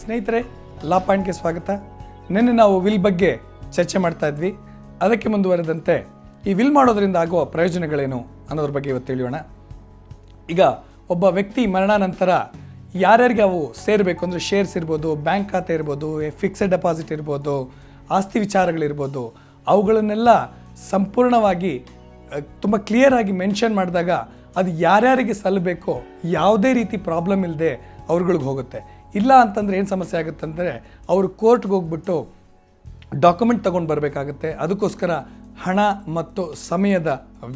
ಸ್ನೇಹಿತರೆ, ಲಾ ಪಾಯಿಂಟ್ಗೆ ಸ್ವಾಗತ. ನಿನ್ನೆ ನಾವು ವಿಲ್ ಬಗ್ಗೆ ಚರ್ಚೆ ಮಾಡ್ತಾ ಇದ್ವಿ. ಅದಕ್ಕೆ ಮುಂದುವರೆದಂತೆ ಈ ವಿಲ್ ಮಾಡೋದ್ರಿಂದ ಆಗುವ ಪ್ರಯೋಜನಗಳೇನು ಅನ್ನೋದ್ರ ಬಗ್ಗೆ ಇವತ್ತು ತಿಳಿಯೋಣ. ಈಗ ಒಬ್ಬ ವ್ಯಕ್ತಿ ಮರಣಾನಂತರ ಯಾರ್ಯಾರಿಗೆ ಅವು ಸೇರಬೇಕು ಅಂದರೆ ಶೇರ್ಸ್ ಇರ್ಬೋದು, ಬ್ಯಾಂಕ್ ಖಾತೆ ಇರ್ಬೋದು, ಫಿಕ್ಸೆಡ್ ಡೆಪಾಸಿಟ್ ಇರ್ಬೋದು, ಆಸ್ತಿ ವಿಚಾರಗಳಿರ್ಬೋದು, ಅವುಗಳನ್ನೆಲ್ಲ ಸಂಪೂರ್ಣವಾಗಿ ತುಂಬ ಕ್ಲಿಯರಾಗಿ ಮೆನ್ಷನ್ ಮಾಡಿದಾಗ ಅದು ಯಾರ್ಯಾರಿಗೆ ಸಲ್ಲಬೇಕೋ ಯಾವುದೇ ರೀತಿ ಪ್ರಾಬ್ಲಮ್ ಇಲ್ಲದೆ ಅವ್ರುಗಳಿಗೆ ಹೋಗುತ್ತೆ. ಇಲ್ಲ ಅಂತಂದರೆ ಏನು ಸಮಸ್ಯೆ ಆಗುತ್ತೆ ಅಂದರೆ ಅವರು ಕೋರ್ಟ್ಗೆ ಹೋಗ್ಬಿಟ್ಟು ಡಾಕ್ಯುಮೆಂಟ್ ತೊಗೊಂಡು ಬರಬೇಕಾಗುತ್ತೆ. ಅದಕ್ಕೋಸ್ಕರ ಹಣ ಮತ್ತು ಸಮಯದ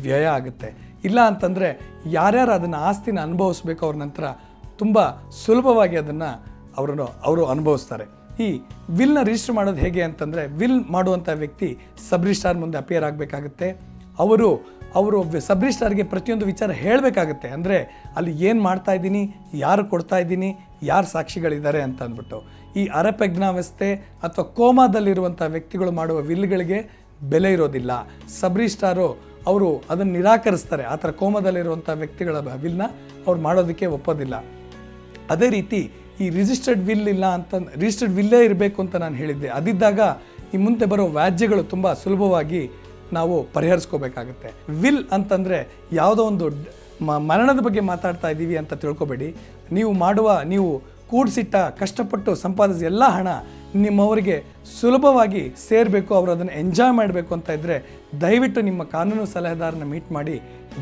ವ್ಯಯ ಆಗುತ್ತೆ. ಇಲ್ಲ ಅಂತಂದರೆ ಯಾರ್ಯಾರು ಅದನ್ನು ಆಸ್ತಿನ ಅನುಭವಿಸ್ಬೇಕು ಅವ್ರ ನಂತರ ತುಂಬ ಸುಲಭವಾಗಿ ಅದನ್ನು ಅವರು ಅನುಭವಿಸ್ತಾರೆ. ಈ ವಿಲ್ನ ರಿಜಿಸ್ಟರ್ ಮಾಡೋದು ಹೇಗೆ ಅಂತಂದರೆ, ವಿಲ್ ಮಾಡುವಂಥ ವ್ಯಕ್ತಿ ಸಬ್ ರಿಜಿಸ್ಟ್ರಾರ್ ಮುಂದೆ ಅಪಿಯರ್ ಆಗಬೇಕಾಗುತ್ತೆ. ಅವರು ಸಬ್ ರಿಜಿಸ್ಟ್ರಾರ್ಗೆ ಪ್ರತಿಯೊಂದು ವಿಚಾರ ಹೇಳಬೇಕಾಗುತ್ತೆ. ಅಂದರೆ ಅಲ್ಲಿ ಏನು ಮಾಡ್ತಾ ಇದ್ದೀನಿ, ಯಾರು ಕೊಡ್ತಾ ಇದ್ದೀನಿ, ಯಾರು ಸಾಕ್ಷಿಗಳಿದ್ದಾರೆ ಅಂತ ಅಂದ್ಬಿಟ್ಟು. ಈ ಅರೆಪ್ರಜ್ಞಾವಸ್ಥೆ ಅಥವಾ ಕೋಮಾದಲ್ಲಿರುವಂಥ ವ್ಯಕ್ತಿಗಳು ಮಾಡುವ ವಿಲ್ಗಳಿಗೆ ಬೆಲೆ ಇರೋದಿಲ್ಲ. ಸಬ್ ರಿಜಿಸ್ಟ್ರಾರು ಅವರು ಅದನ್ನು ನಿರಾಕರಿಸ್ತಾರೆ. ಆ ಥರ ಕೋಮಾದಲ್ಲಿರುವಂಥ ವ್ಯಕ್ತಿಗಳ ವಿಲ್ನ ಅವ್ರು ಮಾಡೋದಕ್ಕೆ ಒಪ್ಪೋದಿಲ್ಲ. ಅದೇ ರೀತಿ ಈ ರಿಜಿಸ್ಟರ್ಡ್ ವಿಲ್ ಇಲ್ಲ ಅಂತ, ರಿಜಿಸ್ಟರ್ಡ್ ವಿಲ್ಲೇ ಇರಬೇಕು ಅಂತ ನಾನು ಹೇಳಿದ್ದೆ. ಅದಿದ್ದಾಗ ಈ ಮುಂದೆ ಬರೋ ವ್ಯಾಜ್ಯಗಳು ತುಂಬ ಸುಲಭವಾಗಿ ನಾವು ಪರಿಹರಿಸ್ಕೋಬೇಕಾಗುತ್ತೆ. ವಿಲ್ ಅಂತಂದರೆ ಯಾವುದೋ ಒಂದು ಮರಣದ ಬಗ್ಗೆ ಮಾತಾಡ್ತಾ ಇದ್ದೀವಿ ಅಂತ ತಿಳ್ಕೊಬೇಡಿ. ನೀವು ಕೂಡಿಸಿಟ್ಟ ಕಷ್ಟಪಟ್ಟು ಸಂಪಾದಿಸಿದ ಎಲ್ಲ ಹಣ ನಿಮ್ಮವರಿಗೆ ಸುಲಭವಾಗಿ ಸೇರಬೇಕು, ಅವರು ಅದನ್ನು ಎಂಜಾಯ್ ಮಾಡಬೇಕು ಅಂತ ಇದ್ದರೆ ದಯವಿಟ್ಟು ನಿಮ್ಮ ಕಾನೂನು ಸಲಹೆದಾರನ ಮೀಟ್ ಮಾಡಿ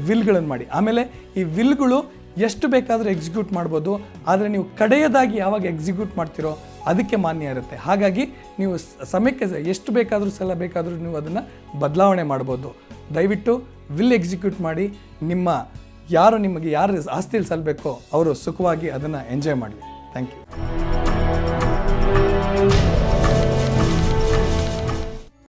ವಿಲ್ಗಳನ್ನು ಮಾಡಿ. ಆಮೇಲೆ ಈ ವಿಲ್ಗಳು ಎಷ್ಟು ಬೇಕಾದರೂ ಎಕ್ಸಿಕ್ಯೂಟ್ ಮಾಡ್ಬೋದು, ಆದರೆ ನೀವು ಕಡೆಯದಾಗಿ ಯಾವಾಗ ಎಕ್ಸಿಕ್ಯೂಟ್ ಮಾಡ್ತೀರೋ ಅದಕ್ಕೆ ಮಾನ್ಯ ಇರುತ್ತೆ. ಹಾಗಾಗಿ ನೀವು ಸಮಯಕ್ಕೆ ಎಷ್ಟು ಬೇಕಾದರೂ ಸಲ ಬೇಕಾದರೂ ನೀವು ಅದನ್ನು ಬದಲಾವಣೆ ಮಾಡ್ಬೋದು. ದಯವಿಟ್ಟು ವಿಲ್ ಎಕ್ಸಿಕ್ಯೂಟ್ ಮಾಡಿ. ನಿಮಗೆ ಯಾರು ಆಸ್ತಿಯಲ್ಲಿ ಸಲ್ಲಬೇಕೋ ಅವರು ಸುಖವಾಗಿ ಅದನ್ನು ಎಂಜಾಯ್ ಮಾಡಲಿ. Thank you.